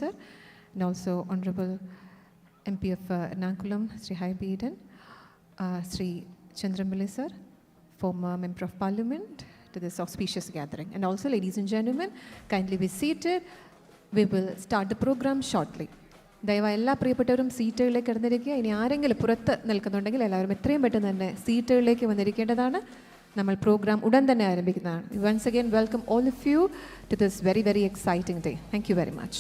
Sir, and also Honorable MP of Ernakulam, Sri Haibi Eden, Sri Chandramali Sir, former Member of Parliament, to this auspicious gathering. And also, ladies and gentlemen, kindly be seated. We will start the program shortly. ദയവായി എല്ലാ പ്രിയപ്പെട്ടവരും സീറ്റുകളിലേക്ക് കിടന്നിരിക്കുക. ഇനി ആരെങ്കിലും പുറത്ത് നിൽക്കുന്നുണ്ടെങ്കിൽ എല്ലാവരും എത്രയും പെട്ടെന്ന് തന്നെ സീറ്റുകളിലേക്ക് വന്നിരിക്കേണ്ടതാണ്. നമ്മൾ പ്രോഗ്രാം ഉടൻ തന്നെ ആരംഭിക്കുന്നതാണ്. Once again, welcome all of you to this very, very exciting day. Thank you very much.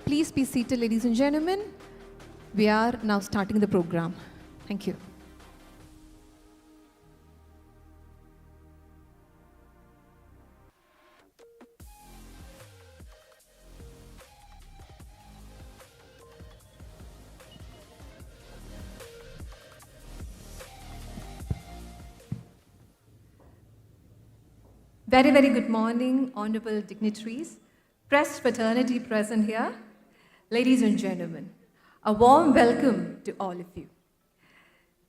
Please be seated, ladies and gentlemen. We are now starting the program. Thank you. Very, very good morning, honorable dignitaries, press fraternity present here, ladies and gentlemen. A warm welcome to all of you.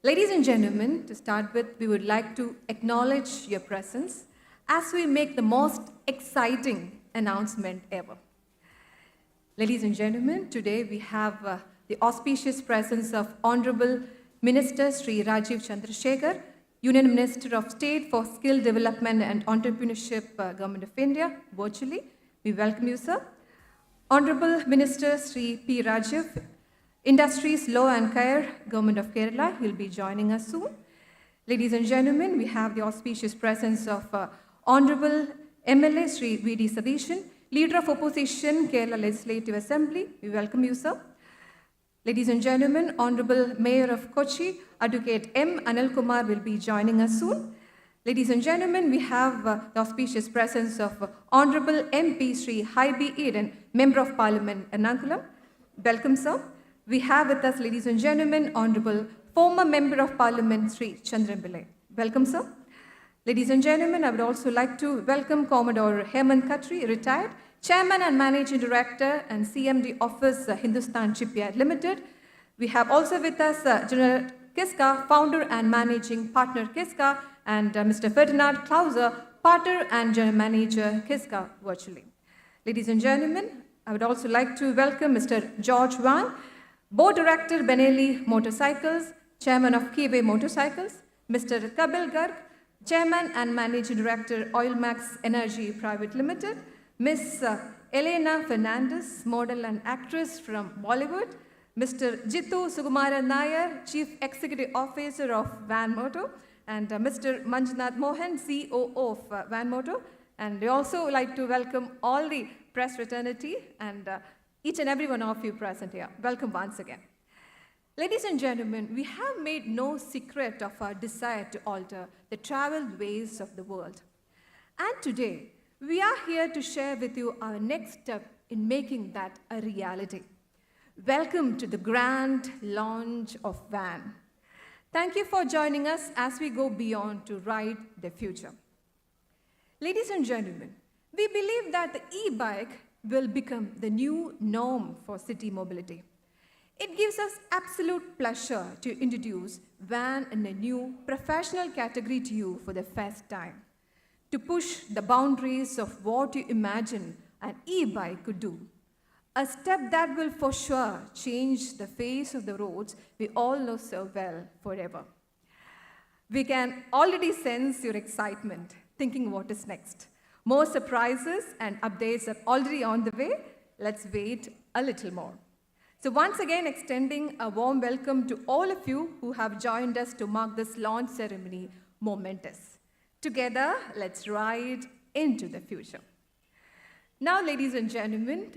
Ladies and gentlemen, to start with, we would like to acknowledge your presence as we make the most exciting announcement ever. Ladies and gentlemen, today we have the auspicious presence of Honorable Minister Sri Rajiv Chandrasekhar, Union Minister of State for Skill Development and Entrepreneurship, Government of India, virtually. We welcome you, sir. Honorable Minister Sri P. Rajiv, Industries, Law and Care, Government of Kerala, he'll be joining us soon. Ladies and gentlemen, we have the auspicious presence of Honorable MLA Sri V.D. Sadishan, Leader of Opposition, Kerala Legislative Assembly. We welcome you, sir. Ladies and gentlemen, Honorable Mayor of Kochi, Advocate M. Anil Kumar will be joining us soon. Ladies and gentlemen, we have the auspicious presence of Honorable MP Sri Haibi Eden, Member of Parliament, Ernakulam. Welcome, sir. We have with us, ladies and gentlemen, Honorable former Member of Parliament Sri Chandran. Welcome, sir. Ladies and gentlemen, I would also like to welcome Commodore Hemant Khatri, retired, Chairman and Managing Director and CMD Office, Hindustan Shipyard Limited. We have also with us General Kiska, Founder and Managing Partner Kiska, and Mr. Ferdinand Klauser, Partner and General Manager Kiska, virtually. Ladies and gentlemen, I would also like to welcome Mr. George Vaan, Board Director, Benelli Motorcycles, Chairman of Kiwi Motorcycles, Mr. Kabil Garg, Chairman and Managing Director, Oilmax Energy Private Limited, Ms. Elena Fernandez, model and actress from Bollywood, Mr. Jittu Sukumaran Nair, Chief Executive Officer of Vaan Motor, and Mr. Manjunath Mohan, COO of Vaan Motor. And we also like to welcome all the press fraternity and each and every one of you present here. Welcome once again. Ladies and gentlemen, we have made no secret of our desire to alter the traveled ways of the world. And today, we are here to share with you our next step in making that a reality. Welcome to the grand launch of Vaan. Thank you for joining us as we go beyond to ride the future. Ladies and gentlemen, we believe that the e-bike will become the new norm for city mobility. It gives us absolute pleasure to introduce Vaan in a new professional category to you for the first time, to push the boundaries of what you imagine an e-bike could do. A step that will for sure change the face of the roads we all know so well forever. We can already sense your excitement, thinking what is next. More surprises and updates are already on the way. Let's wait a little more. So once again, extending a warm welcome to all of you who have joined us to mark this launch ceremony momentous. Together, let's ride into the future. Now, ladies and gentlemen,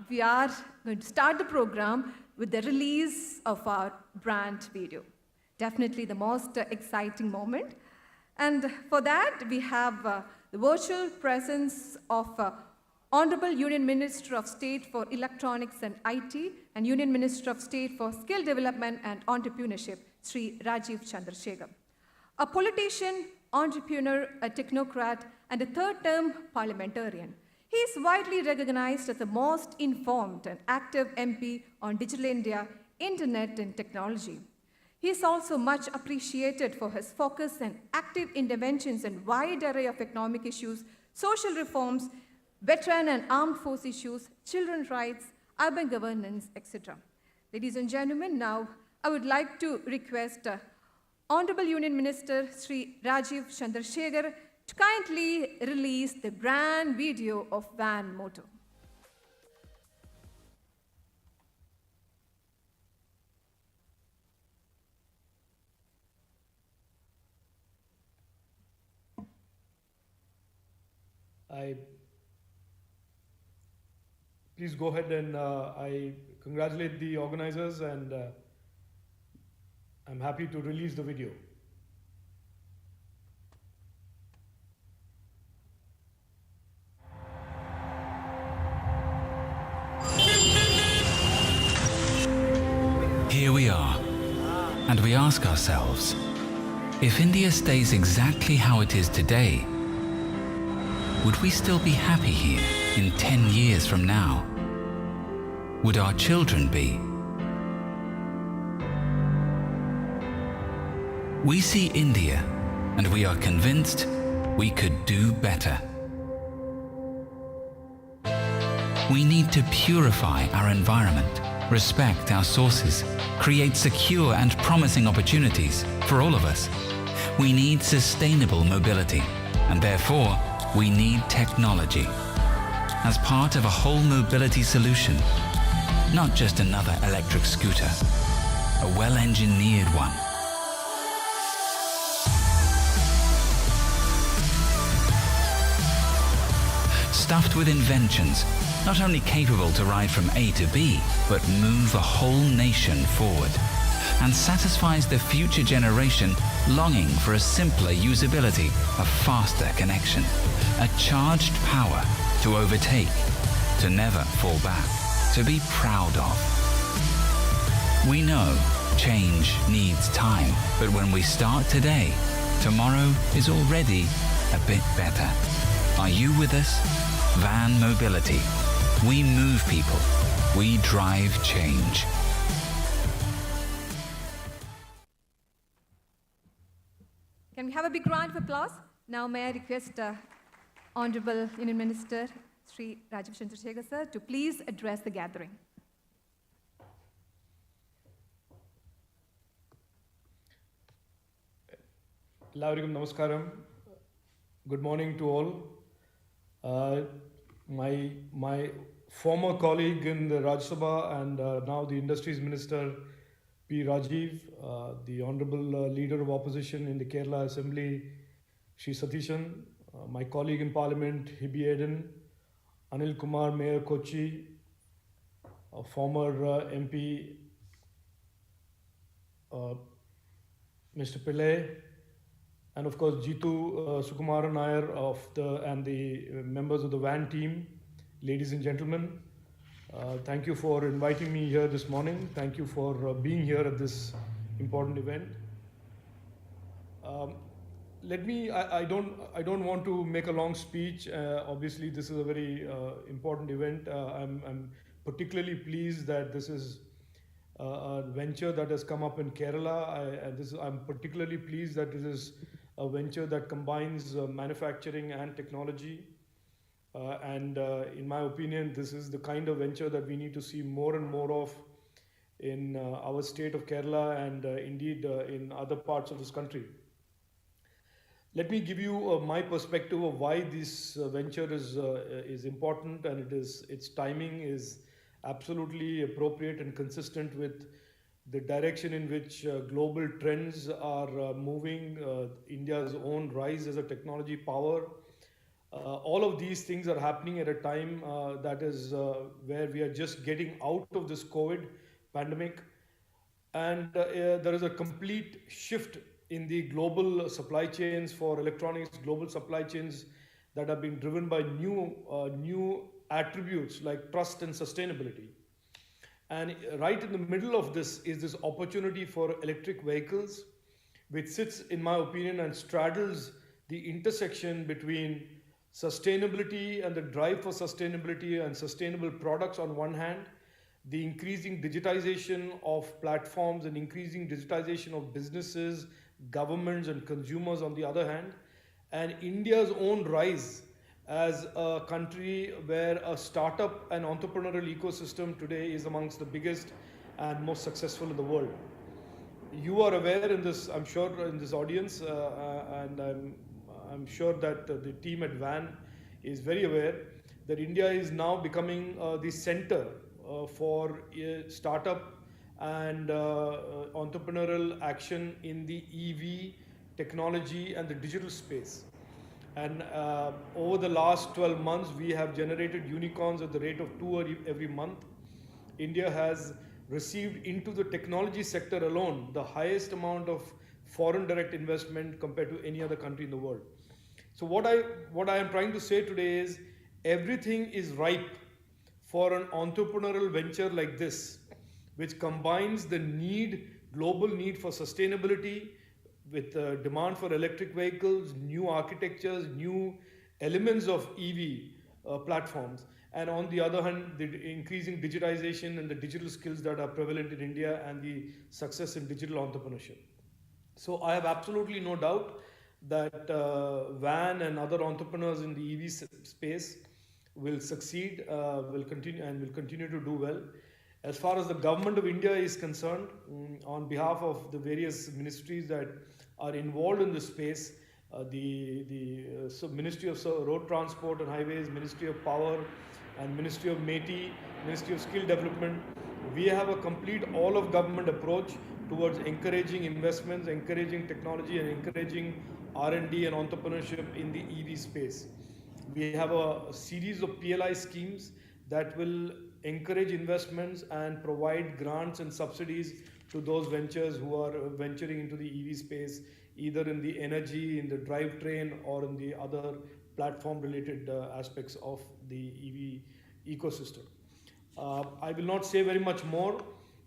we are going to start the program with the release of our brand video. Definitely the most exciting moment. And for that, we have the virtual presence of Honorable Union Minister of State for Electronics and IT and Union Minister of State for Skill Development and Entrepreneurship, Sri Rajiv Chandrasekhar. A politician, entrepreneur, a technocrat, and a third-term parliamentarian. He is widely recognized as the most informed and active MP on Digital India, Internet, and technology. He is also much appreciated for his focus and active interventions in a wide array of economic issues, social reforms, veteran and armed force issues, children's rights, urban governance, etc. Ladies and gentlemen, now I would like to request Honorable Union Minister Sri Rajiv Chandrasekhar to kindly release the brand video of Vaan Motor. Please go ahead and I congratulate the organizers and I'm happy to release the video. Here we are, and we ask ourselves, if India stays exactly how it is today, would we still be happy here in 10 years from now? Would our children be? We see India, and we are convinced we could do better. We need to purify our environment, respect our sources, create secure and promising opportunities for all of us. We need sustainable mobility, and therefore, we need technology. as part of a whole mobility solution. Not just another electric scooter, a well-engineered one. Stuffed with inventions, not only capable to ride from A to B, but move a whole nation forward, and satisfies the future generation longing for a simpler usability, a faster connection, a charged power to overtake, to never fall back, to be proud of. We know change needs time, but when we start today, tomorrow is already a bit better. Are you with us? Vaan Mobility. We move people. We drive change. Can we have a big round of applause? Now may I request Honorable Union Minister Sri Rajiv Chandrasekhar sir to please address the gathering. Everyone, namaskaram. Good morning to all. My former colleague in the Rajya Sabha and now the Industries Minister P. Rajiv, the Honorable Leader of Opposition in the Kerala Assembly, Sri Satishan, my colleague in Parliament, Hibby Eden, Anil Kumar, Mayor Kochi, former MP, Mr. Pillai, and of course Jitu Sukumaran Nair and the members of the Vaan team, ladies and gentlemen. Thank you for inviting me here this morning. Thank you for being here at this important event. I don't want to make a long speech. Obviously, this is a very important event. I'm particularly pleased that this is a venture that has come up in Kerala. I'm particularly pleased that this is a venture that combines manufacturing and technology. In my opinion, this is the kind of venture that we need to see more and more of in our state of Kerala and indeed in other parts of this country. Let me give you my perspective of why this venture is important, and its timing is absolutely appropriate and consistent with the direction in which global trends are moving, India's own rise as a technology power. All of these things are happening at a time that is where we are just getting out of this COVID pandemic, and there is a complete shift in the global supply chains for electronics, global supply chains that are being driven by new attributes like trust and sustainability. And right in the middle of this is this opportunity for electric vehicles, which sits, in my opinion, and straddles the intersection between sustainability and the drive for sustainability and sustainable products on one hand, the increasing digitization of platforms and increasing digitization of businesses, governments and consumers on the other hand, and India's own rise as a country where a startup and entrepreneurial ecosystem today is amongst the biggest and most successful in the world. You are aware in this, I'm sure, in this audience, and I'm sure that the team at Vaan is very aware that India is now becoming the center for startup and entrepreneurial action in the EV technology and the digital space. And over the last 12 months, we have generated unicorns at the rate of 2 every month. India has received into the technology sector alone the highest amount of foreign direct investment compared to any other country in the world. So what I am trying to say today is everything is ripe for an entrepreneurial venture like this, which combines the global need for sustainability with demand for electric vehicles, new architectures, new elements of EV platforms, and on the other hand, the increasing digitization and the digital skills that are prevalent in India and the success in digital entrepreneurship. So I have absolutely no doubt that Vaan and other entrepreneurs in the EV space will succeed, will continue to do well. As far as the government of India is concerned, on behalf of the various ministries that are involved in this space, Ministry of Road Transport and Highways, Ministry of Power, and Ministry of METI, Ministry of Skill Development. We have a complete all of government approach towards encouraging investments, encouraging technology, and encouraging R&D and entrepreneurship in the EV space. We have a series of PLI schemes that will encourage investments and provide grants and subsidies to those ventures who are venturing into the EV space, either in the energy, in the drivetrain, or in the other platform related aspects of the EV ecosystem. I will not say very much more.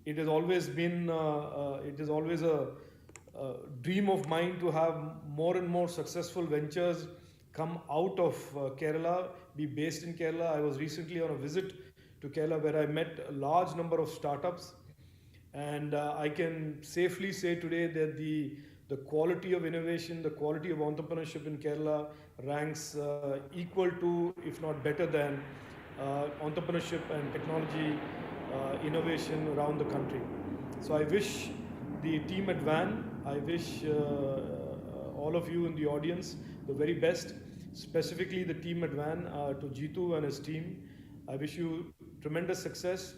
It has always been, a dream of mine to have more and more successful ventures come out of Kerala, be based in Kerala. I was recently on a visit to Kerala where I met a large number of startups, and I can safely say today that the quality of innovation, the quality of entrepreneurship in Kerala ranks equal to, if not better than, entrepreneurship and technology innovation around the country. So I wish the team at Vaan, I wish all of you in the audience the very best, specifically the team at Vaan, to Jeetu and his team. I wish you tremendous success.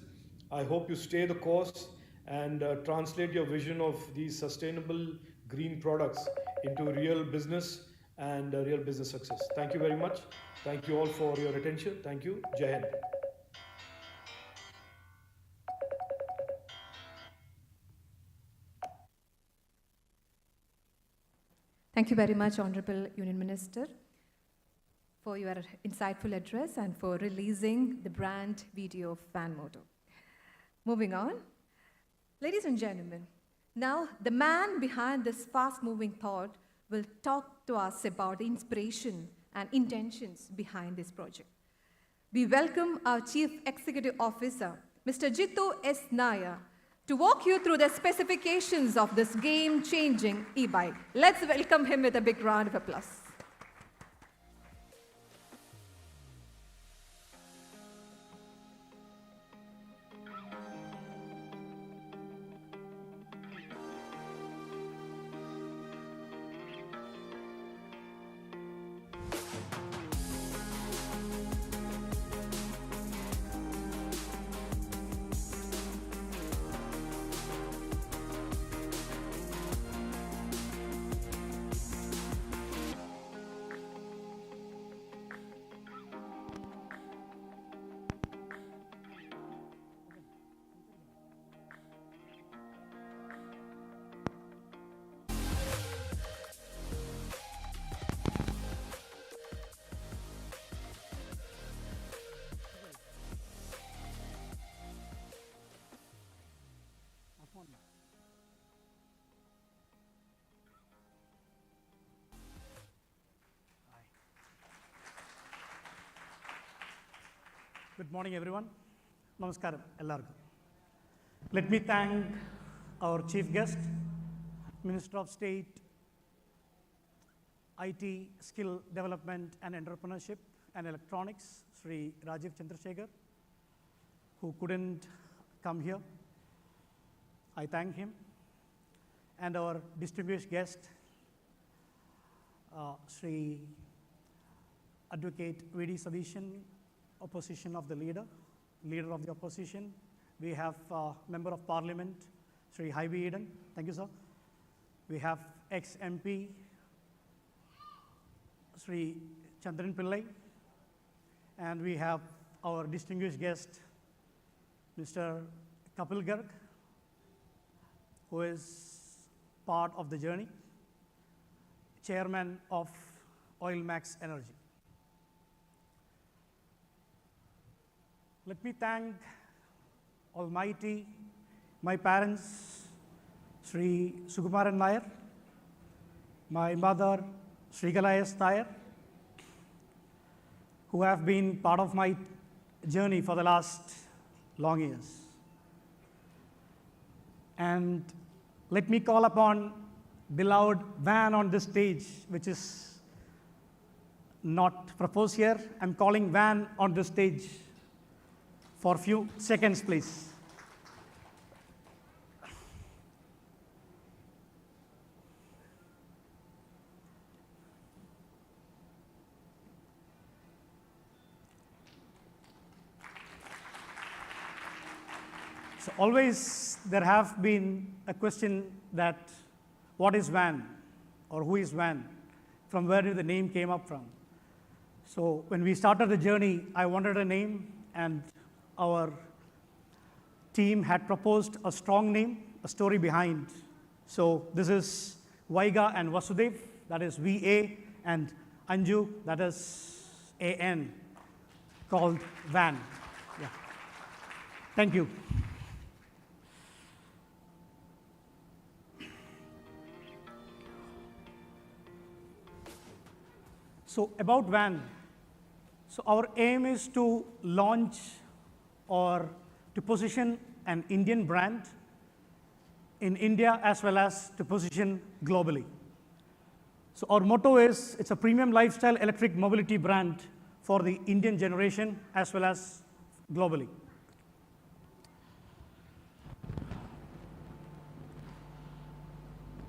I hope you stay the course and translate your vision of these sustainable green products into real business and real business success. Thank you very much. Thank you all for your attention. Thank you. Jai Hind. Thank you very much, Honorable Union Minister, for your insightful address and for releasing the brand video of Vaan Motor. Moving on, ladies and gentlemen, now the man behind this fast-moving thought will talk to us about the inspiration and intentions behind this project. We welcome our Chief Executive Officer, Mr. Jeetu S. Nair, to walk you through the specifications of this game-changing e-bike. Let's welcome him with a big round of applause. Good morning, everyone. Namaskaram, ellarku. Let me thank our chief guest, Minister of State, IT, Skill Development and Entrepreneurship and Electronics, Sri Rajiv Chandrasekhar, who couldn't come here. I thank him. And our distinguished guest, Sri Advocate V.D. Sadishan, opposition of the leader of the opposition. We have Member of Parliament, Sri Hybie Eden. Thank you, sir. We have ex-MP, Sri Chandran Pillai. And we have our distinguished guest, Mr. Kapil Garg, who is part of the journey, Chairman of Oil Max Energy. Let me thank Almighty, my parents, Sri Sukumaran Nair, my mother, Sri Galayas Nair, who have been part of my journey for the last long years. And let me call upon beloved Vaan on this stage, which is not proposed here. I'm calling Vaan on this stage for a few seconds, please. always there have been a question that what is Vaan or who is Vaan? From where did the name came up from? So when we started the journey, I wanted a name, and our team had proposed a strong name, a story behind. So this is Vaiga and Vasudev, that is VA, and Anju, that is AN, called Vaan. Yeah. Thank you. So about Vaan, so our aim is to launch or to position an Indian brand in India as well as to position globally. So our motto is, it's a premium lifestyle electric mobility brand for the Indian generation as well as globally.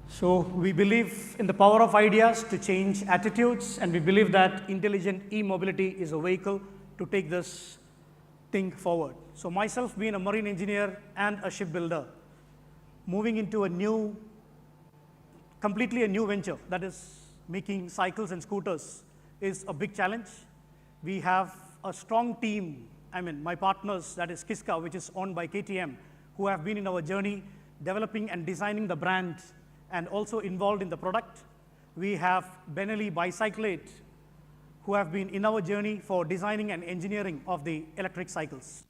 So we believe in the power of ideas to change attitudes, and we believe that intelligent e-mobility is a vehicle to take this thing forward. So myself being a marine engineer and a shipbuilder, moving into a new, completely a new venture, that is making cycles and scooters, is a big challenge. We have a strong team, my partners, that is Kiska, which is owned by KTM, who have been in our journey developing and designing the brand and also involved in the product. We have Benelli Bicyclate, who have been in our journey for designing and engineering of the electric cycles.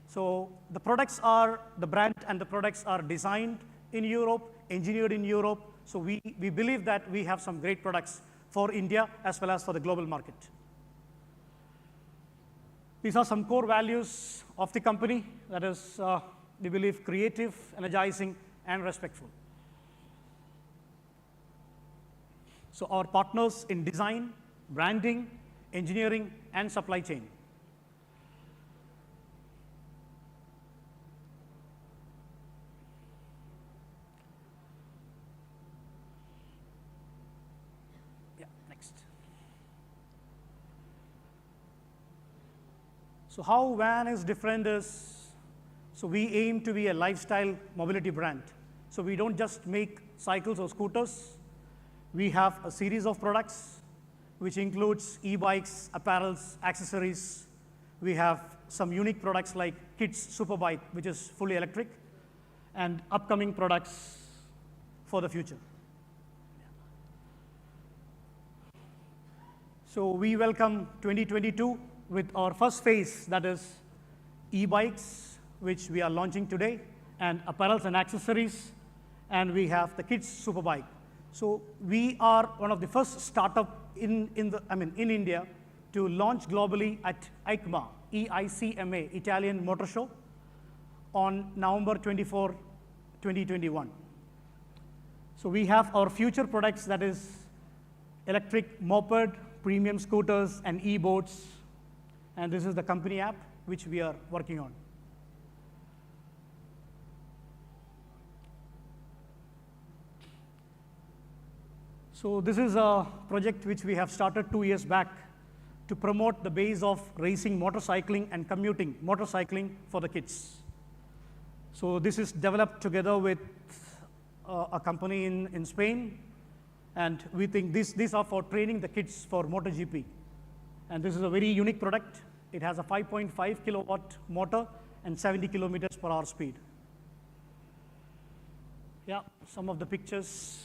So the products are, the brand and the products are designed in Europe, engineered in Europe. So we believe that we have some great products for India as well as for the global market. These are some core values of the company. That is, we believe creative, energizing, and respectful. So our partners in design, branding, engineering, and supply chain. Yeah, next. So how Vaan is different is, so we aim to be a lifestyle mobility brand. So we don't just make cycles or scooters. We have a series of products, which includes e-bikes, apparels, accessories. We have some unique products like Kids Superbike, which is fully electric, and upcoming products for the future. So we welcome 2022 with our first phase, that is e-bikes, which we are launching today, and apparels and accessories, and we have the Kids Superbike. So we are one of the first startup in India to launch globally at EICMA, EICMA, Italian Motor Show, on November 24, 2021. So we have our future products, that is electric moped, premium scooters, and e-boats. And this is the company app, which we are working on. So this is a project which we have started 2 years back to promote the base of racing motorcycling and commuting motorcycling for the kids. So this is developed together with a company in Spain, and we think these are for training the kids for MotoGP. And this is a very unique product. It has a 5.5 kilowatt motor and 70 kilometers per hour speed. Yeah, some of the pictures.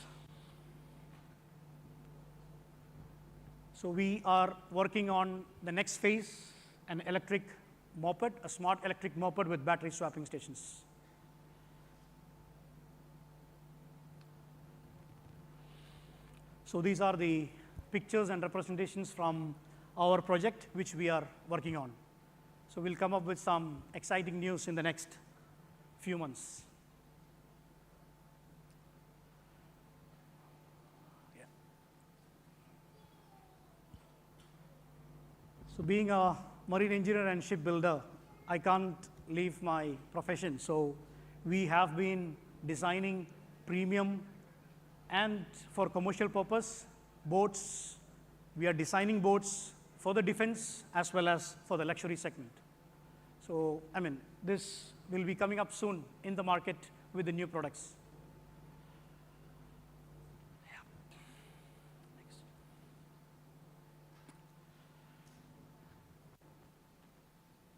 So we are working on the next phase, an electric moped, a smart electric moped with battery swapping stations. So these are the pictures and representations from our project, which we are working on. So we'll come up with some exciting news in the next few months. Yeah. So being a marine engineer and shipbuilder, I can't leave my profession. So we have been designing premium and for commercial purpose boats. We are designing boats for the defense as well as for the luxury segment. So, this will be coming up soon in the market with the new products.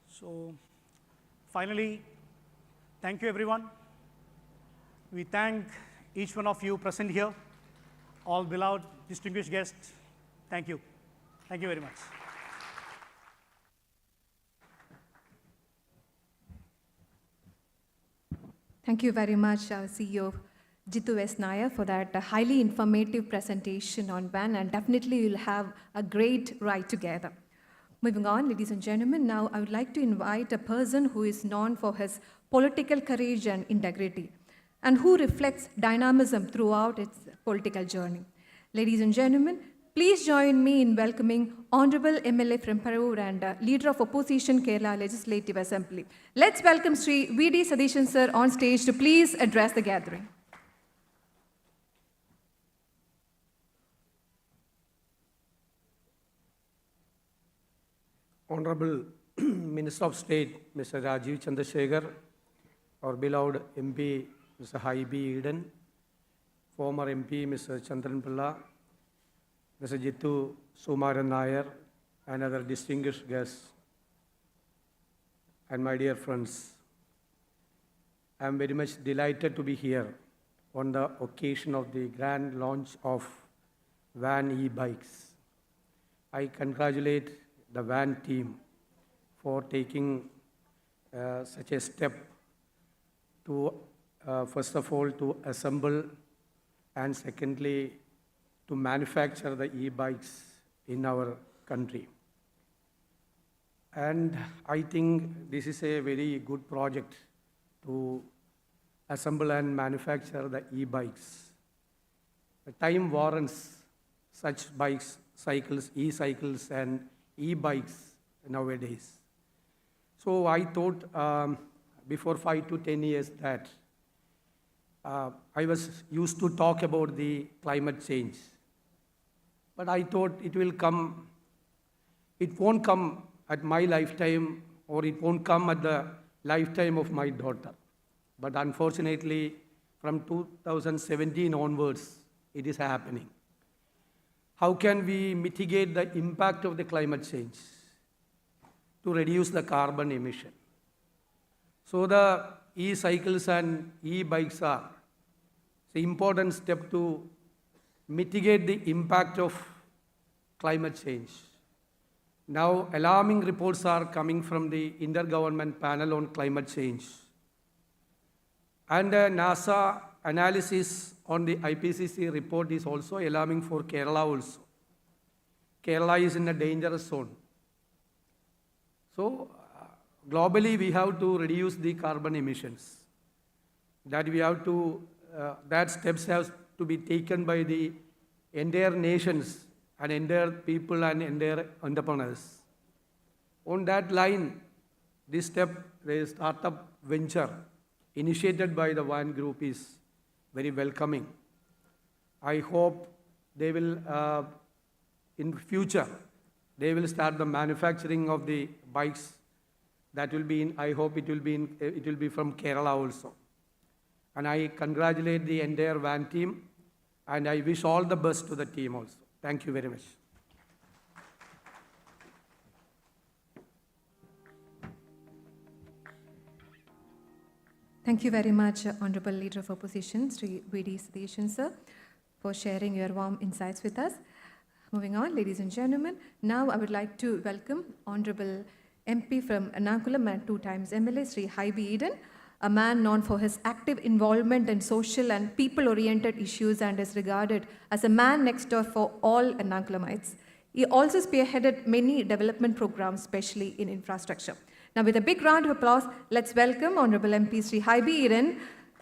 So finally, thank you everyone. We thank each one of you present here, all beloved, distinguished guests. Thank you. Thank you very much. Thank you very much, CEO Jitu S. Nair, for that highly informative presentation on Vaan, and definitely you'll have a great ride together. Moving on, ladies and gentlemen, now I would like to invite a person who is known for his political courage and integrity, and who reflects dynamism throughout its political journey. Ladies and gentlemen, please join me in welcoming Honorable MLA from Parur and Leader of Opposition Kerala Legislative Assembly. Let's welcome Sri V.D. Sadishan sir on stage to please address the gathering. Honorable Minister of State, Mr. Rajiv Chandrasekhar, our beloved MP, Mr. Haibi Eden, former MP, Mr. Chandran Pilla, Mr. Jitu Sumaran Nair, and other distinguished guests, and my dear friends. I am very much delighted to be here on the occasion of the grand launch of Vaan e-bikes. I congratulate the Vaan team for taking such a step to, first of all, to assemble, and secondly, to manufacture the e-bikes in our country. And I think this is a very good project to assemble and manufacture the e-bikes. The time warrants such bikes, cycles, e-cycles and e-bikes nowadays. So I thought before 5 to 10 years that I was used to talk about the climate change. But I thought it won't come at my lifetime, or it won't come at the lifetime of my daughter. But unfortunately, from 2017 onwards, it is happening. How can we mitigate the impact of the climate change to reduce the carbon emission? So the e-cycles and e-bikes are the important step to mitigate the impact of climate change. Now, alarming reports are coming from the Intergovernmental Panel on Climate Change. And NASA analysis on the IPCC report is also alarming for Kerala also. Kerala is in a dangerous zone. So, globally, we have to reduce the carbon emissions. That steps have to be taken by the entire nations and entire people and entire entrepreneurs. On that line, this step, the startup venture initiated by the Vaan Group is very welcoming. I hope they will, in future, they will start the manufacturing of the bikes. That will be I hope it will be from Kerala also. And I congratulate the entire Vaan team, and I wish all the best to the team also. Thank you very much. Thank you very much, Honorable Leader of Opposition, Sri V.D. Sadishan sir, for sharing your warm insights with us. Moving on, ladies and gentlemen, now I would like to welcome Honorable MP from Ernakulam and 2 times MLA, Sri Haibi Eden, a man known for his active involvement in social and people-oriented issues and is regarded as a man next door for all Ernakulamites. He also spearheaded many development programs, especially in infrastructure. Now, with a big round of applause, let's welcome Honorable MP Sri Haibi Eden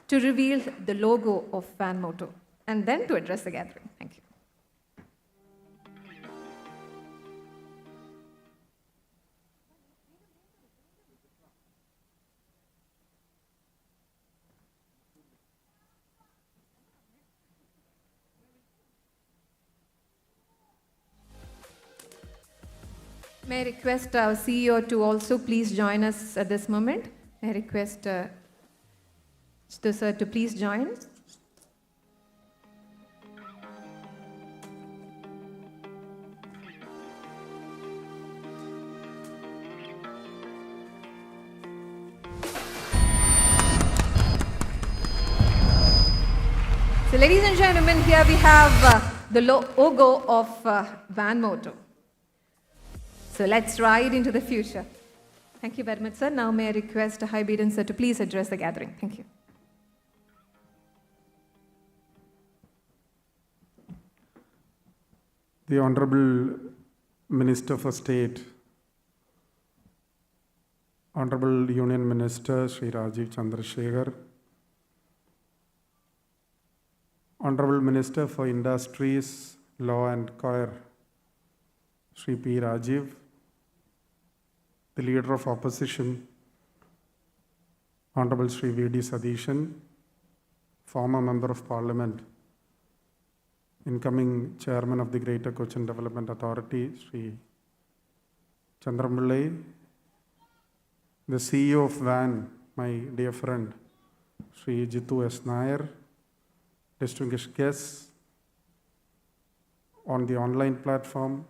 to reveal the logo of Vaan Motto and then to address the gathering. Thank you. May I request our CEO to also please join us at this moment? May I request Chitu sir to please join. So ladies and gentlemen, here we have the logo of Vaan motto. So let's ride into the future. Thank you very much, sir. Now may I request High Beaten sir to please address the gathering. Thank you. The Honorable Minister for State, Honorable Union Minister Sri Rajiv Chandrasekhar, Honorable Minister for Industries, Law and Coir, Sri P. Rajiv, the Leader of Opposition, Honorable Sri V.D. Sadishan, former Member of Parliament, incoming Chairman of the Greater Cochin Development Authority, Sri Chandramillai, the CEO of Vaan, my dear friend, Sri Jitu S. Nair, distinguished guests on the online platform,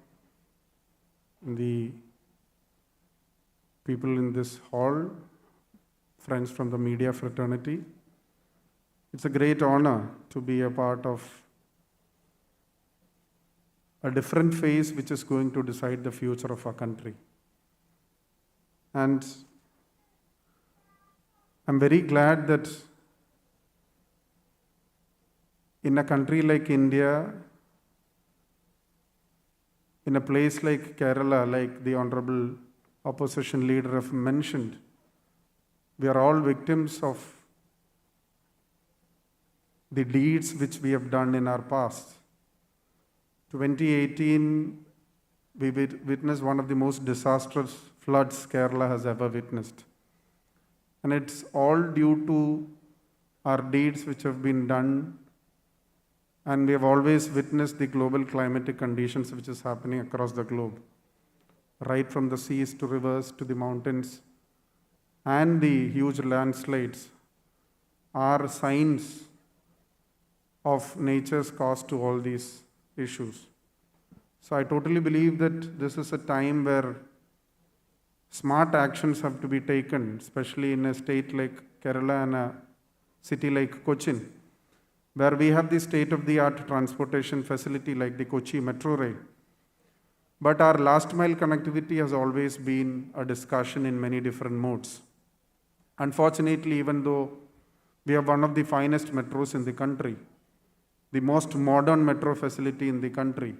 the people in this hall, friends from the media fraternity. It's a great honor to be a part of a different phase which is going to decide the future of our country. And I'm very glad that in a country like India, in a place like Kerala, like the Honorable Opposition Leader have mentioned, we are all victims of the deeds which we have done in our past. 2018, we witnessed one of the most disastrous floods Kerala has ever witnessed. And it's all due to our deeds which have been done. And we have always witnessed the global climatic conditions which is happening across the globe, right from the seas to rivers to the mountains, and the huge landslides are signs of nature's cost to all these issues. So I totally believe that this is a time where smart actions have to be taken, especially in a state like Kerala and a city like Cochin, where we have the state-of-the-art transportation facility like the Kochi Metro Rail. But our last mile connectivity has always been a discussion in many different modes. Unfortunately, even though we have one of the finest metros in the country, the most modern metro facility in the country,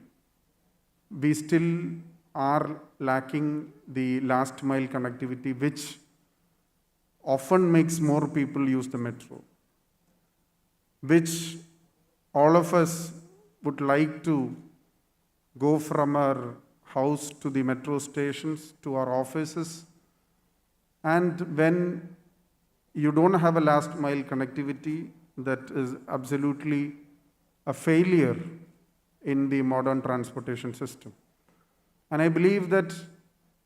we still are lacking the last mile connectivity, which often makes more people use the metro, which all of us would like to go from our house to the metro stations, to our offices. And when you don't have a last mile connectivity, that is absolutely a failure in the modern transportation system. And I believe that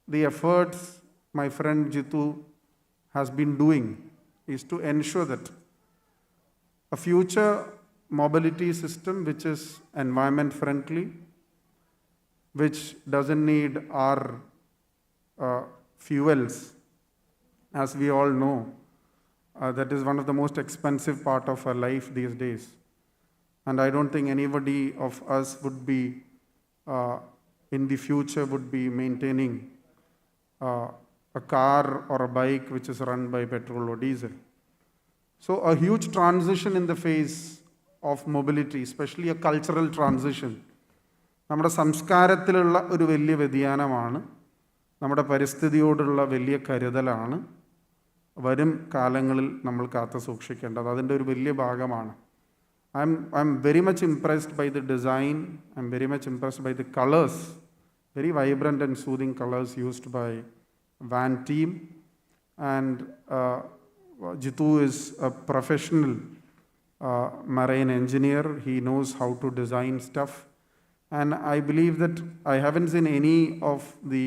the efforts my friend Jitu has been doing is to ensure that a future mobility system which is environment friendly, which doesn't need our fuels, as we all know, that is one of the most expensive part of our life these days. And I don't think anybody of us would be, in the future, would be maintaining a car or a bike which is run by petrol or diesel. So a huge transition in the phase of mobility, especially a cultural transition. നമ്മുടെ സംസ്കാരത്തിലുള്ള ഒരു വലിയ വ്യതിയാനമാണ്, നമ്മുടെ പരിസ്ഥിതിയോടുള്ള വലിയ കരുതലാണ് വരും കാലങ്ങളിൽ നമ്മൾ കാത്തു സൂക്ഷിക്കേണ്ടത്. അതിൻ്റെ ഒരു വലിയ ഭാഗമാണ്. I'm very much impressed by the design. I'm very much impressed by the colors, very vibrant and soothing colors used by Vaan team. And Jitu is a professional marine engineer. He knows how to design stuff. And I believe that I haven't seen any of the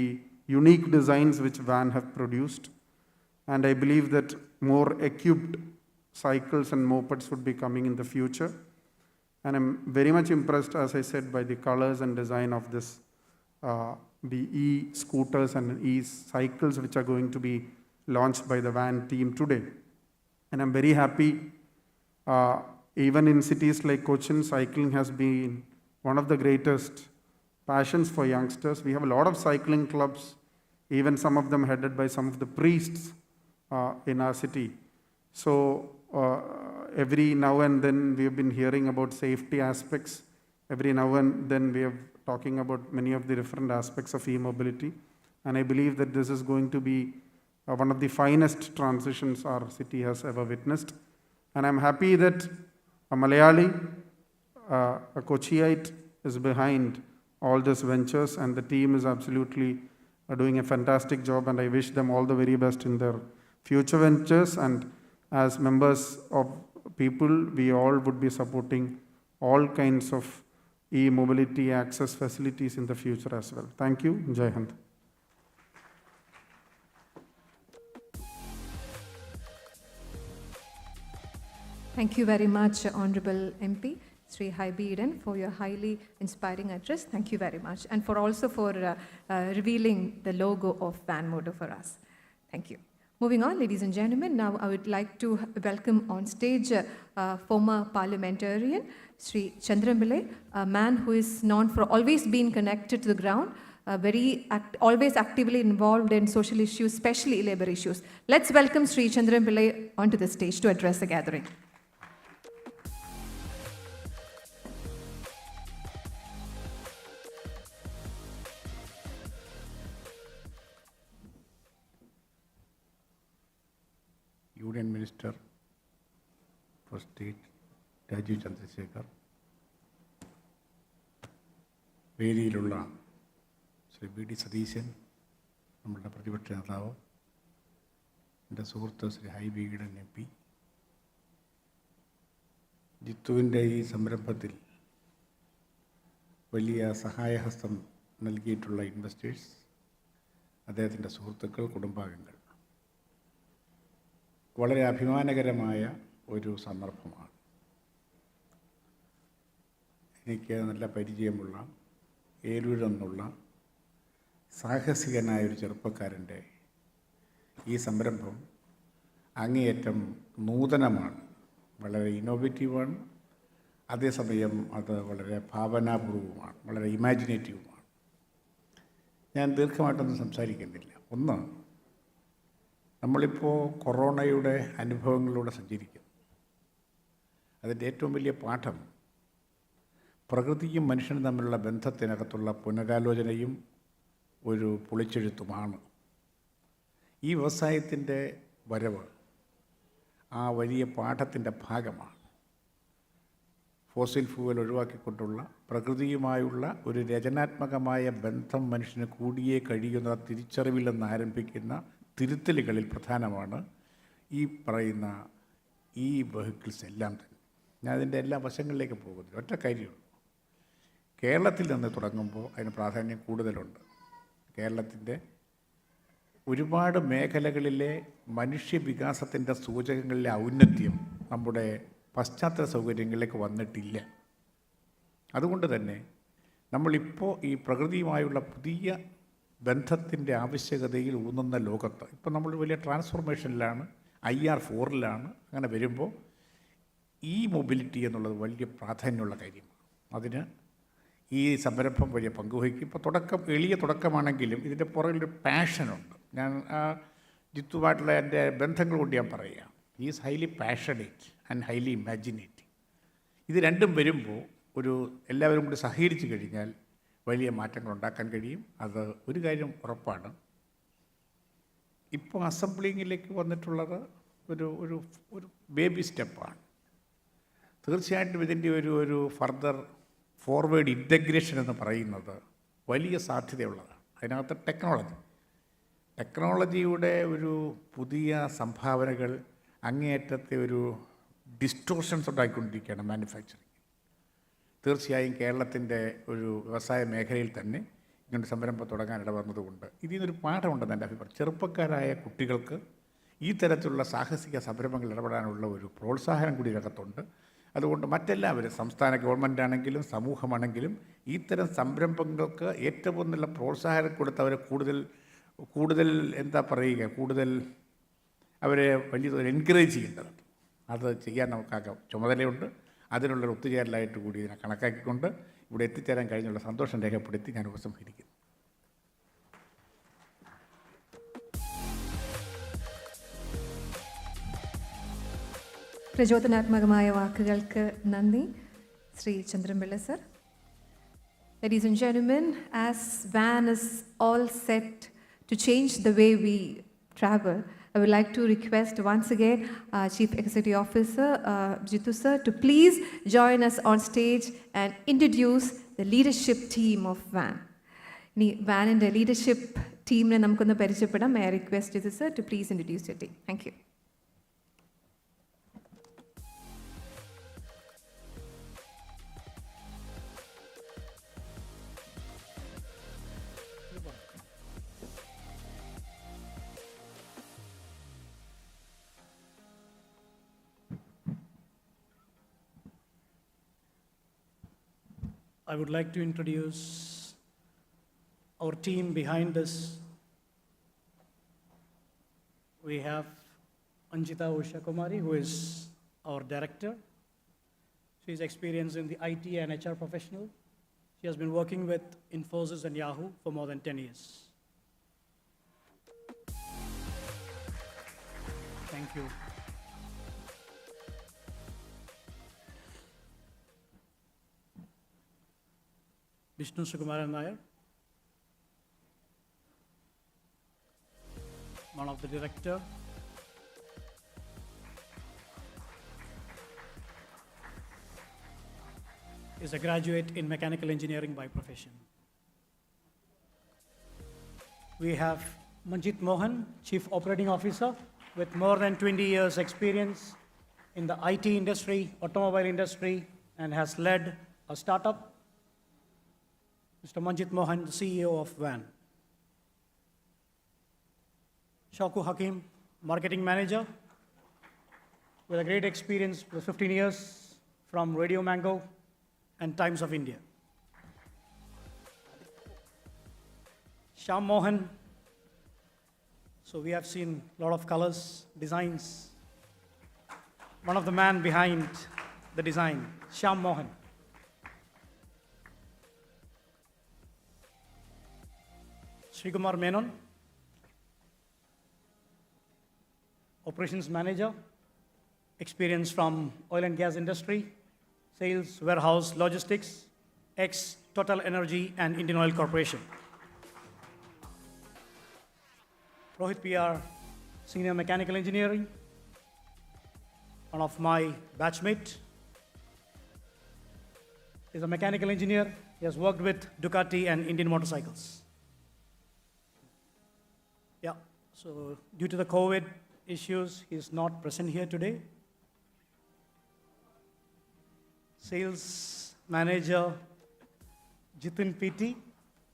unique designs which Vaan have produced. and I believe that more equipped cycles and mopeds would be coming in the future. And I'm very much impressed, as I said, by the colors and design of this, the e-scooters and e-cycles which are going to be launched by the Vaan team today. And I'm very happy, even in cities like Cochin, cycling has been one of the greatest passions for youngsters. We have a lot of cycling clubs, even some of them headed by some of the priests in our city. So every now and then we have been hearing about safety aspects. Every now and then we are talking about many of the different aspects of e-mobility. And I believe that this is going to be one of the finest transitions our city has ever witnessed. And I'm happy that a Malayali, a Kochiite, is behind all these ventures, and the team is absolutely doing a fantastic job, and I wish them all the very best in their future ventures. And as members of people, we all would be supporting all kinds of e-mobility access facilities in the future as well. Thank you. Jai Hind. Thank you very much, Honorable MP Sri Hybie Eden, for your highly inspiring address. Thank you very much, and for revealing the logo of Vaan Motor for us. Thank you. Moving on, ladies and gentlemen, now I would like to welcome on stage former parliamentarian Sri Chandramile, a man who is known for always being connected to the ground, always actively involved in social issues, especially labor issues. Let's welcome Sri Chandramile onto the stage to address the gathering. Union Minister for State Rajiv Chandrasekhar, വേദിയിലുള്ള Shri V D. Satheesan, നമ്മളുടെ പ്രതിപക്ഷ നേതാവ്, എൻ്റെ സുഹൃത്ത് Shri Hibi Eden MP, ജിത്തുവിൻ്റെ ഈ സംരംഭത്തിൽ വലിയ സഹായഹസ്തം നൽകിയിട്ടുള്ള investors, അദ്ദേഹത്തിൻ്റെ സുഹൃത്തുക്കൾ, കുടുംബാംഗങ്ങൾ, വളരെ അഭിമാനകരമായ ഒരു സന്ദർഭമാണ്. എനിക്ക് നല്ല പരിചയമുള്ള ഏലൂരിൽ നിന്നുള്ള സാഹസികനായ ഒരു ചെറുപ്പക്കാരൻ്റെ ഈ സംരംഭം അങ്ങേയറ്റം നൂതനമാണ്, വളരെ ഇന്നോവേറ്റീവാണ്, അതേസമയം അത് വളരെ ഭാവനാപൂർവമാണ്, വളരെ ഇമാജിനേറ്റീവുമാണ്. ഞാൻ ദീർഘമായിട്ടൊന്നും സംസാരിക്കുന്നില്ല. ഒന്ന്, നമ്മളിപ്പോൾ കൊറോണയുടെ അനുഭവങ്ങളിലൂടെ സഞ്ചരിക്കുന്നു. അതിൻ്റെ ഏറ്റവും വലിയ പാഠം പ്രകൃതിയും മനുഷ്യനും തമ്മിലുള്ള ബന്ധത്തിനകത്തുള്ള പുനരാലോചനയും ഒരു പൊളിച്ചെഴുത്തുമാണ്. ഈ വ്യവസായത്തിൻ്റെ വരവ് ആ വലിയ പാഠത്തിൻ്റെ ഭാഗമാണ്. ഫോസിൽ ഫ്യൂവൽ ഒഴിവാക്കിക്കൊണ്ടുള്ള പ്രകൃതിയുമായുള്ള ഒരു രചനാത്മകമായ ബന്ധം മനുഷ്യന് കൂടിയേ കഴിയുന്ന തിരിച്ചറിവിൽ നിന്ന് ആരംഭിക്കുന്ന തിരുത്തലുകളിൽ പ്രധാനമാണ് ഈ പറയുന്ന ഈ വെഹിക്കിൾസ് എല്ലാം തന്നെ. ഞാൻ അതിൻ്റെ എല്ലാ വശങ്ങളിലേക്ക് പോകുന്നില്ല. ഒറ്റ കാര്യമുള്ളൂ, കേരളത്തിൽ നിന്ന് തുടങ്ങുമ്പോൾ അതിന് പ്രാധാന്യം കൂടുതലുണ്ട്. കേരളത്തിൻ്റെ ഒരുപാട് മേഖലകളിലെ മനുഷ്യവികാസത്തിൻ്റെ സൂചകങ്ങളിലെ ഔന്നത്യം നമ്മുടെ പശ്ചാത്തല സൗകര്യങ്ങളിലേക്ക് വന്നിട്ടില്ല. അതുകൊണ്ട് തന്നെ നമ്മളിപ്പോൾ ഈ പ്രകൃതിയുമായുള്ള പുതിയ ബന്ധത്തിൻ്റെ ആവശ്യകതയിൽ ഊന്നുന്ന ലോകത്ത് ഇപ്പോൾ നമ്മൾ വലിയ ട്രാൻസ്ഫോർമേഷനിലാണ്, IR4-ലാണ്. അങ്ങനെ വരുമ്പോൾ ഈ മൊബിലിറ്റി എന്നുള്ളത് വലിയ പ്രാധാന്യമുള്ള കാര്യമാണ്. അതിന് ഈ സംരംഭം വലിയ പങ്കുവഹിക്കും. ഇപ്പോൾ എളിയ തുടക്കമാണെങ്കിലും ഇതിൻ്റെ പുറകിലൊരു പാഷനുണ്ട്. ഞാൻ ജിത്തുമായിട്ടുള്ള എൻ്റെ ബന്ധങ്ങൾ കൊണ്ട് ഞാൻ പറയുക, is highly passionate and highly imaginative. ഇത് രണ്ടും വരുമ്പോൾ എല്ലാവരും കൂടി സഹകരിച്ച് കഴിഞ്ഞാൽ വലിയ മാറ്റങ്ങൾ ഉണ്ടാക്കാൻ കഴിയും. അത് ഒരു കാര്യം ഉറപ്പാണ്. ഇപ്പോൾ അസംബ്ലിങ്ങിലേക്ക് വന്നിട്ടുള്ളത് ഒരു ബേബി സ്റ്റെപ്പാണ്. തീർച്ചയായിട്ടും ഇതിൻ്റെ ഒരു ഫർദർ ഫോർവേഡ് ഇൻ്റഗ്രേഷൻ എന്ന് പറയുന്നത് വലിയ സാധ്യതയുള്ളതാണ്. അതിനകത്ത് ടെക്നോളജിയുടെ ഒരു പുതിയ സംഭാവനകൾ അങ്ങേയറ്റത്തെ ഒരു ഡിസ്റ്റോർഷൻസ് ഉണ്ടായിക്കൊണ്ടിരിക്കുകയാണ് മാനുഫാക്ചറിങ്. തീർച്ചയായും കേരളത്തിൻ്റെ ഒരു വ്യവസായ മേഖലയിൽ തന്നെ ഇങ്ങനൊരു സംരംഭം തുടങ്ങാൻ ഇടവന്നതുകൊണ്ട് ഇതിൽ നിന്നൊരു പാഠമുണ്ടെന്ന് എൻ്റെ അഭിപ്രായം. ചെറുപ്പക്കാരായ കുട്ടികൾക്ക് ഈ തരത്തിലുള്ള സാഹസിക സംരംഭങ്ങളിൽ ഇടപെടാനുള്ള ഒരു പ്രോത്സാഹനം കൂടി ഇതിനകത്തുണ്ട്. അതുകൊണ്ട് മറ്റെല്ലാവരും, സംസ്ഥാന ഗവൺമെൻറ് ആണെങ്കിലും സമൂഹമാണെങ്കിലും ഇത്തരം സംരംഭങ്ങൾക്ക് ഏറ്റവും നല്ല പ്രോത്സാഹനം കൊടുത്ത് അവരെ കൂടുതൽ എന്താ പറയുക, കൂടുതൽ അവരെ വലിയ എൻകറേജ് ചെയ്യേണ്ടതുണ്ട്. അത് ചെയ്യാൻ നമുക്കാകെ ചുമതലയുണ്ട്. അതിനുള്ളൊരു ഒത്തുചേരലായിട്ട് കൂടി ഇതിനെ കണക്കാക്കിക്കൊണ്ട് ഇവിടെ എത്തിച്ചേരാൻ കഴിഞ്ഞുള്ള സന്തോഷം രേഖപ്പെടുത്തി ഞാൻ ഉപസംഹരിക്കുന്നു. പ്രചോദനാത്മകമായ വാക്കുകൾക്ക് നന്ദി, Shri Chandran Pillai sir. Ladies and gentlemen, as Vaan is all set to change the way we travel, I would like to request once again Chief Executive Officer Jitu sir to please join us on stage and introduce the leadership team of Vaan. ഇനി വാനിൻ്റെ leadership ടീമിനെ നമുക്കൊന്ന് പരിചയപ്പെടാം. May I request Jitu sir to please introduce your team. Thank you. I would like to introduce our team behind this. We have Anjita Usha Kumari, who is our director. She is experienced in the IT and HR professional. She has been working with Infosys and Yahoo for more than 10 years. Thank you. Vishnu Sukumaran Nair, one of the director. Is a graduate in mechanical engineering by profession. We have Manjit Mohan, Chief Operating Officer, with more than 20 years experience in the IT industry, automobile industry, and has led a startup. Mr. Manjit Mohan, the CEO of Vaan. Shauku Hakim, Marketing Manager, with a great experience with 15 years from Radio Mango and Times of India. Shyam Mohan, so we have seen a lot of colors, designs. One of the man behind the design, Shyam Mohan. Srikumar Menon, Operations Manager, experience from oil and gas industry, sales, warehouse, logistics, ex-Total Energy and Indian Oil Corporation. Rohit PR, Senior Mechanical Engineering, one of my batchmate. He's a mechanical engineer. He has worked with Ducati and Indian Motorcycles. Yeah, so due to the COVID issues, he is not present here today. Sales Manager Jitin PT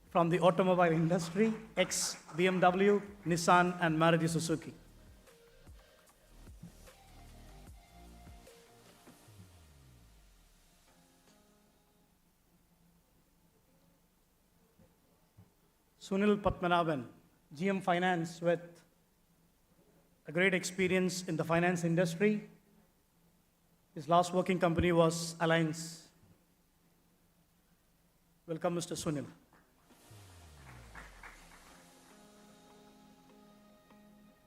from the automobile industry, ex-BMW, Nissan and Maruti Suzuki. Sunil Patmanabhan, GM Finance with a great experience in the finance industry. His last working company was Alliance. Welcome, Mr. Sunil.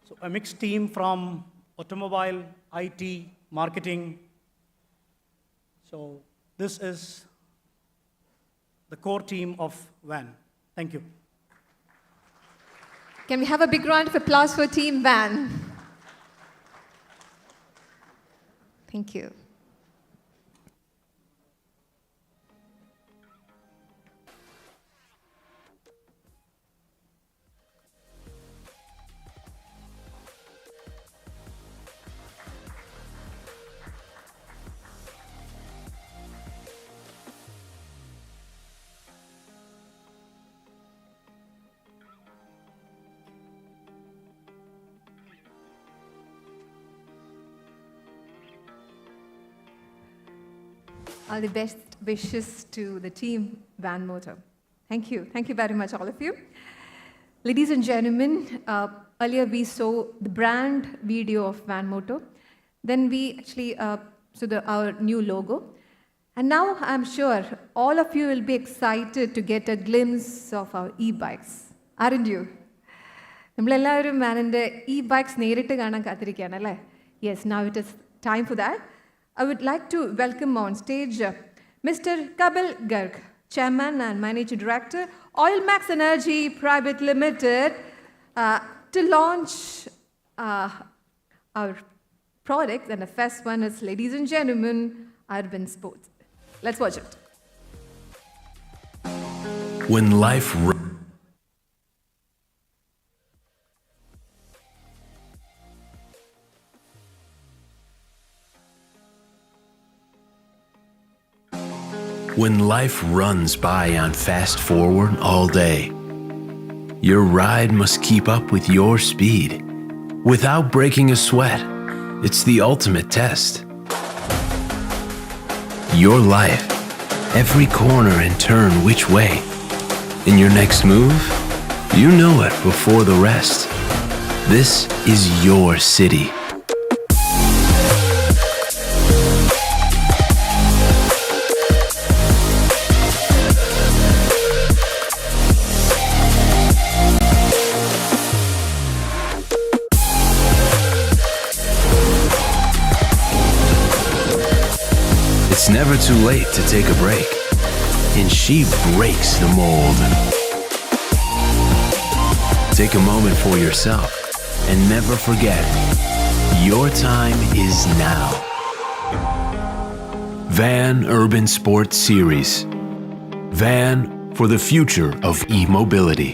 So a mixed team from automobile, IT, marketing. So this is the core team of Vaan. Thank you. Can we have a big round of applause for Team Vaan? Thank you. All the best wishes to the team Van Motor. Thank you. Thank you very much, all of you. Ladies and gentlemen, earlier we saw the brand video of Van Motor. Then we actually saw our new logo. And now I'm sure all of you will be excited to get a glimpse of our e-bikes. Aren't you? നമ്മളെല്ലാവരും വാനിൻ്റെ bikes നേരിട്ട് കാണാൻ കാത്തിരിക്കുകയാണ് അല്ലേ? Yes, now it is time for that. I would like to welcome on stage Mr. Kapil Garg, Chairman and Managing Director, Oil Max Energy Private Limited, to launch our products. And the first one is, ladies and gentlemen, Urban Sports. Let's watch it. When life runs by on fast forward all day, your ride must keep up with your speed without breaking a sweat. It's the ultimate test. Your life, every corner and turn which way. In your next move, you know it before the rest. This is your city. It's never too late to take a break, and she breaks the mold. Take a moment for yourself, and never forget, your time is now. Van Urban Sports Series. Van for the future of e-mobility.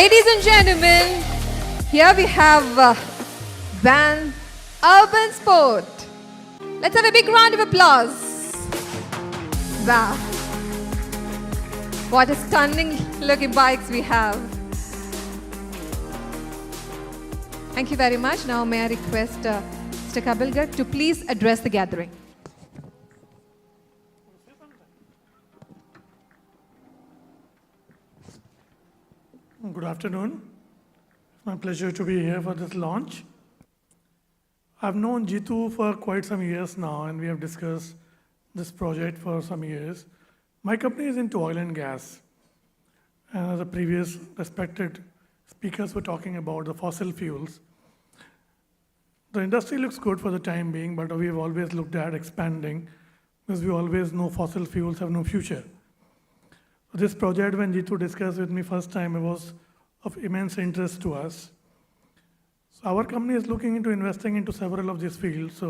Ladies and gentlemen, here we have Van Urban Sport. Let's have a big round of applause. Wow. What a stunning looking bikes we have. Thank you very much. Now may I request Mr. Kapil Garg to please address the gathering. Good afternoon. It's my pleasure to be here for this launch. I've known Jitu for quite some years now, and we have discussed this project for some years. My company is into oil and gas. The previous respected speakers were talking about the fossil fuels. The industry looks good for the time being, but we've always looked at expanding because we always know fossil fuels have no future. This project, when Jitu discussed with me first time, it was of immense interest to us. So our company is looking into investing into several of these fields. So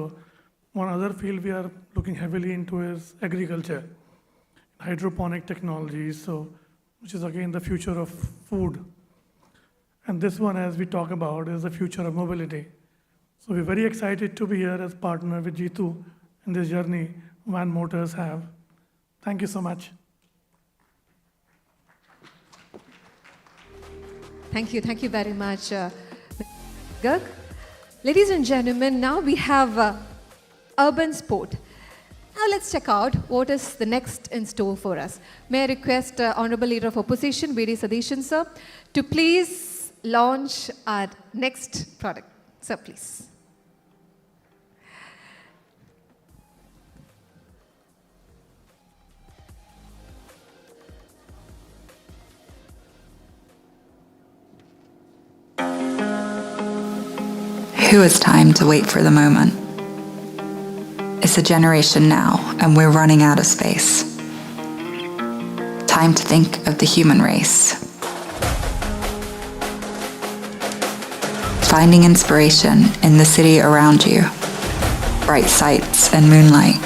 one other field we are looking heavily into is agriculture, hydroponic technologies, which is again the future of food. And this one, as we talk about, is the future of mobility. So we're very excited to be here as partner with Jitu in this journey Van Motors have. Thank you so much. Thank you very much, Garg. Ladies and gentlemen, now we have Urban Sport. Now let's check out what is the next in store for us. May I request Honorable Leader of Opposition, V.D. Sadishan sir, to please launch our next product. Sir, please. Who has time to wait for the moment? It's a generation now, and we're running out of space. Time to think of the human race. Finding inspiration in the city around you, bright sights and moonlight.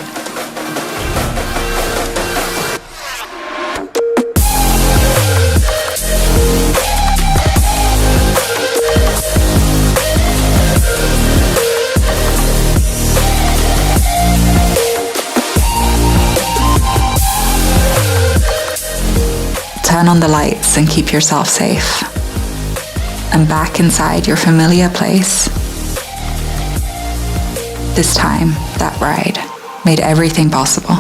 turn on the lights and keep yourself safe. And back inside your familiar place. This time, that ride made everything possible.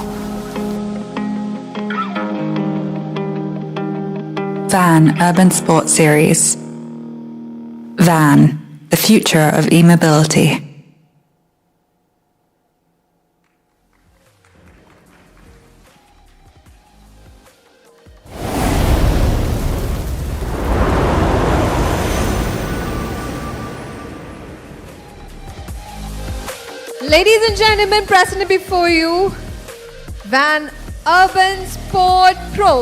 Vaan Urban Sports Series. Vaan, the future of e-mobility. Ladies and gentlemen, present before you, Vaan Urban Sport Pro.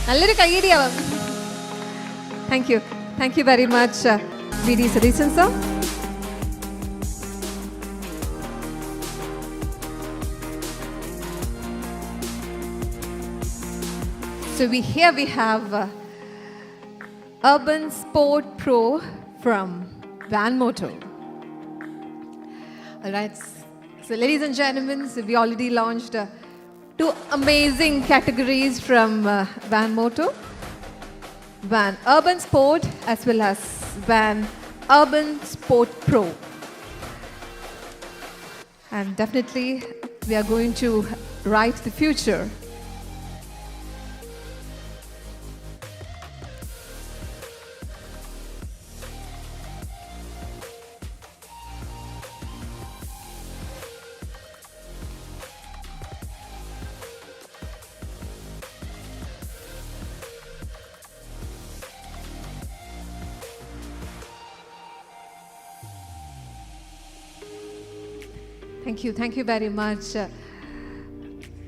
നല്ലൊരു കയ്യടിയാവാം. Thank you. Thank you very much, VD Sadishan sir. So here we have Urban Sport Pro from Vaan Motor. All right. So ladies and gentlemen, so we already launched two amazing categories from Vaan Motor. Vaan Urban Sport as well as Vaan Urban Sport Pro. And definitely we are going to write the future. Thank you very much,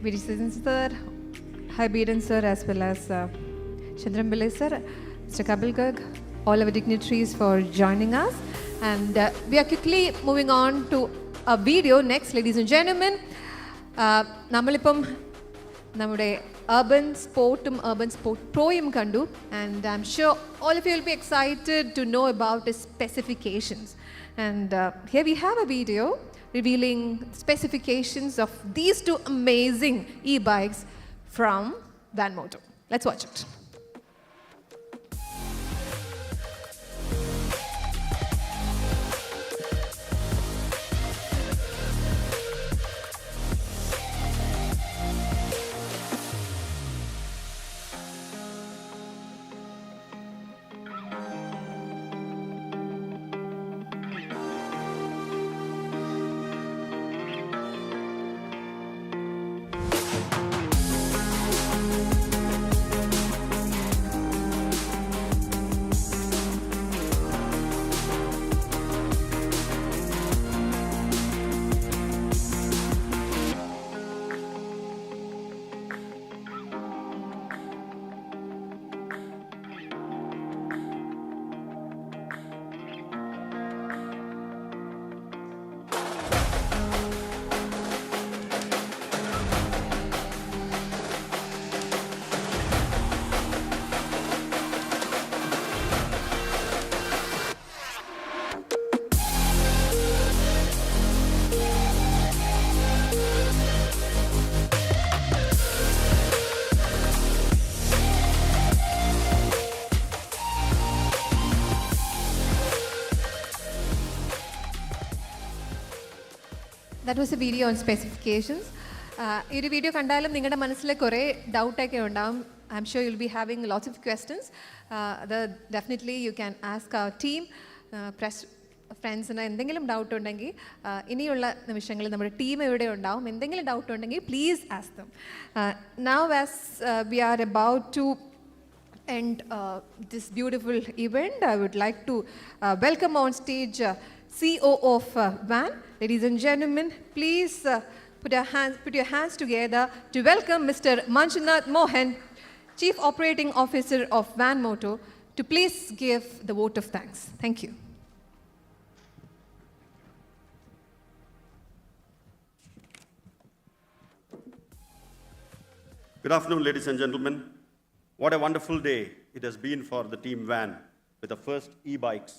VD Sadishan sir, Hi Beeden sir, as well as Chandrambilai sir, Mr. Kapil Garg, all our dignitaries for joining us. And we are quickly moving on to a video next, ladies and gentlemen. Nammalippam nammude Urban Sportum, Urban Sport Proyum kandu, and I'm sure all of you will be excited to know about the specifications. And here we have a video revealing specifications of these two amazing e-bikes from Vaan Motor. Let's watch it. That was a video on specifications. ഈ ഒരു video കണ്ടാലും നിങ്ങളുടെ മനസ്സിൽ കുറേ ഡൗട്ടൊക്കെ ഉണ്ടാവും. I'm sure you'll be having lots of questions. Definitely you can ask our team, press ഫ്രണ്ട്സിന് എന്തെങ്കിലും doubt ഉണ്ടെങ്കിൽ ഇനിയുള്ള നിമിഷങ്ങളിൽ നമ്മുടെ ടീം ഇവിടെ ഉണ്ടാവും. എന്തെങ്കിലും ഡൗട്ട് ഉണ്ടെങ്കിൽ please ask them. Now as we are about to end this beautiful event, I would like to welcome on stage CEO of Vaan. Ladies and gentlemen, please put your hands together to welcome Mr. Manjunath Mohan, Chief Operating Officer of Vaan Motor, to please give the vote of thanks. Thank you. Good afternoon, ladies and gentlemen. What a wonderful day it has been for the team Vaan with the first e-bikes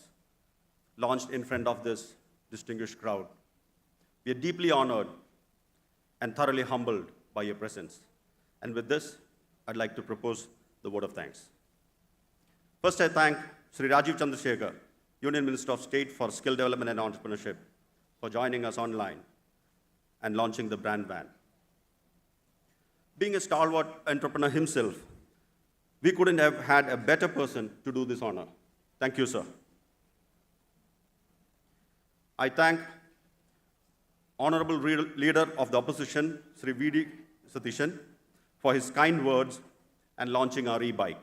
launched in front of this distinguished crowd. We are deeply honored and thoroughly humbled by your presence. And with this, I'd like to propose the vote of thanks. First, I thank Sri Rajiv Chandrasekhar, Union Minister of State for Skill Development and Entrepreneurship, for joining us online and launching the brand Vaan. Being a stalwart entrepreneur himself, we couldn't have had a better person to do this honor. Thank you, sir. I thank Honorable Leader of the Opposition, Sri V.D. Satishan, for his kind words and launching our e-bike.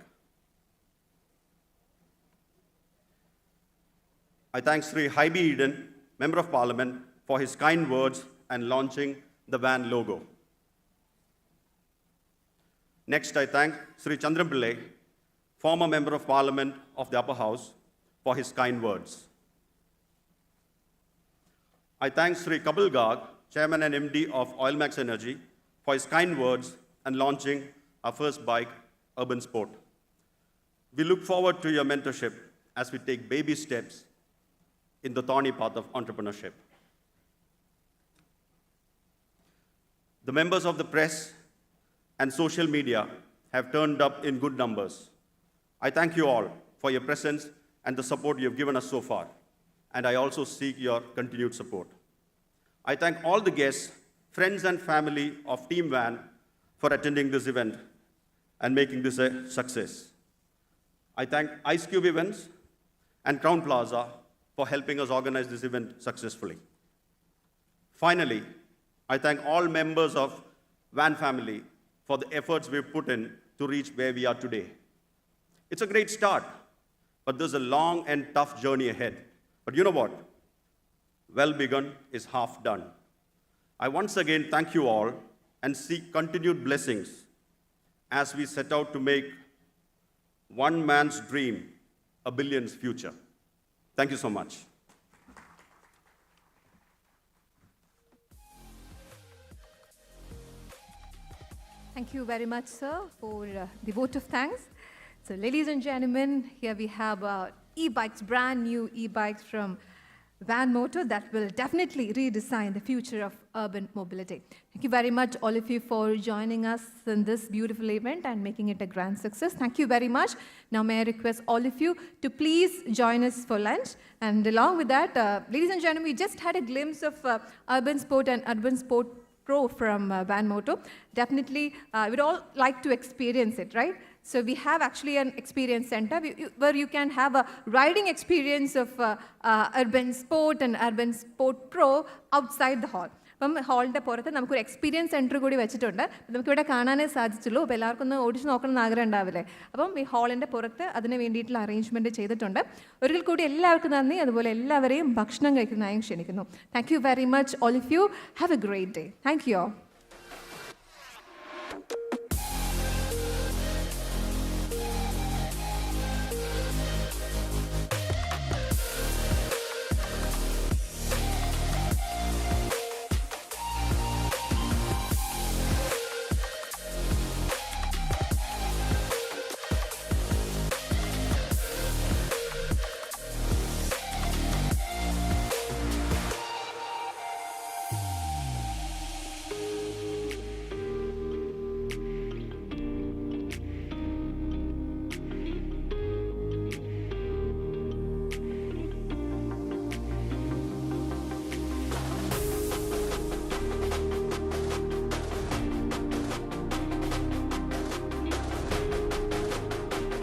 I thank Sri Haibi Eden, Member of Parliament, for his kind words and launching the Vaan logo. Next, I thank Sri Chandram Pillai, former Member of Parliament of the Upper House, for his kind words. I thank Sri Kapil Garg, Chairman and MD of Oilmax Energy, for his kind words and launching our first bike, Urban Sport. We look forward to your mentorship as we take baby steps in the thorny path of entrepreneurship. The members of the press and social media have turned up in good numbers. I thank you all for your presence and the support you have given us so far, and I also seek your continued support. I thank all the guests, friends and family of Team Vaan for attending this event and making this a success. I thank Ice Cube Events and Crown Plaza for helping us organize this event successfully. Finally, I thank all members of Vaan family for the efforts we've put in to reach where we are today. It's a great start, but there's a long and tough journey ahead. But you know what? Well begun is half done. I once again thank you all and seek continued blessings as we set out to make one man's dream a billion's future. Thank you so much. Thank you very much, sir, for the vote of thanks. So, ladies and gentlemen, here we have e-bikes, brand new e-bikes from Vaan Motor that will definitely redesign the future of urban mobility. Thank you very much, all of you, for joining us in this beautiful event and making it a grand success. Thank you very much. Now, may I request all of you to please join us for lunch. And along with that, ladies and gentlemen, we just had a glimpse of Urban Sport and Urban Sport Pro from Vaan Motor. Definitely, we'd all like to experience it, right? So we have actually an experience center where you can have a riding experience of Urban Sport and Urban Sport Pro outside the hall. അപ്പം ഹാളിൻ്റെ പുറത്ത് നമുക്കൊരു experience centre കൂടി വെച്ചിട്ടുണ്ട്. നമുക്കിവിടെ കാണാനേ സാധിച്ചുള്ളൂ. അപ്പോൾ എല്ലാവർക്കും ഒന്ന് ഓടിച്ച് നോക്കണം എന്ന് ആഗ്രഹം ഉണ്ടാവില്ലേ? അപ്പം ഈ ഹാളിൻ്റെ പുറത്ത് അതിന് വേണ്ടിയിട്ടുള്ള അറേഞ്ച്മെൻറ്റ് ചെയ്തിട്ടുണ്ട്. ഒരിക്കൽ കൂടി എല്ലാവർക്കും നന്ദി. അതുപോലെ എല്ലാവരെയും ഭക്ഷണം കഴിക്കുന്നതായും ക്ഷണിക്കുന്നു. Thank you very much all of you. Have a great day. Thank you all.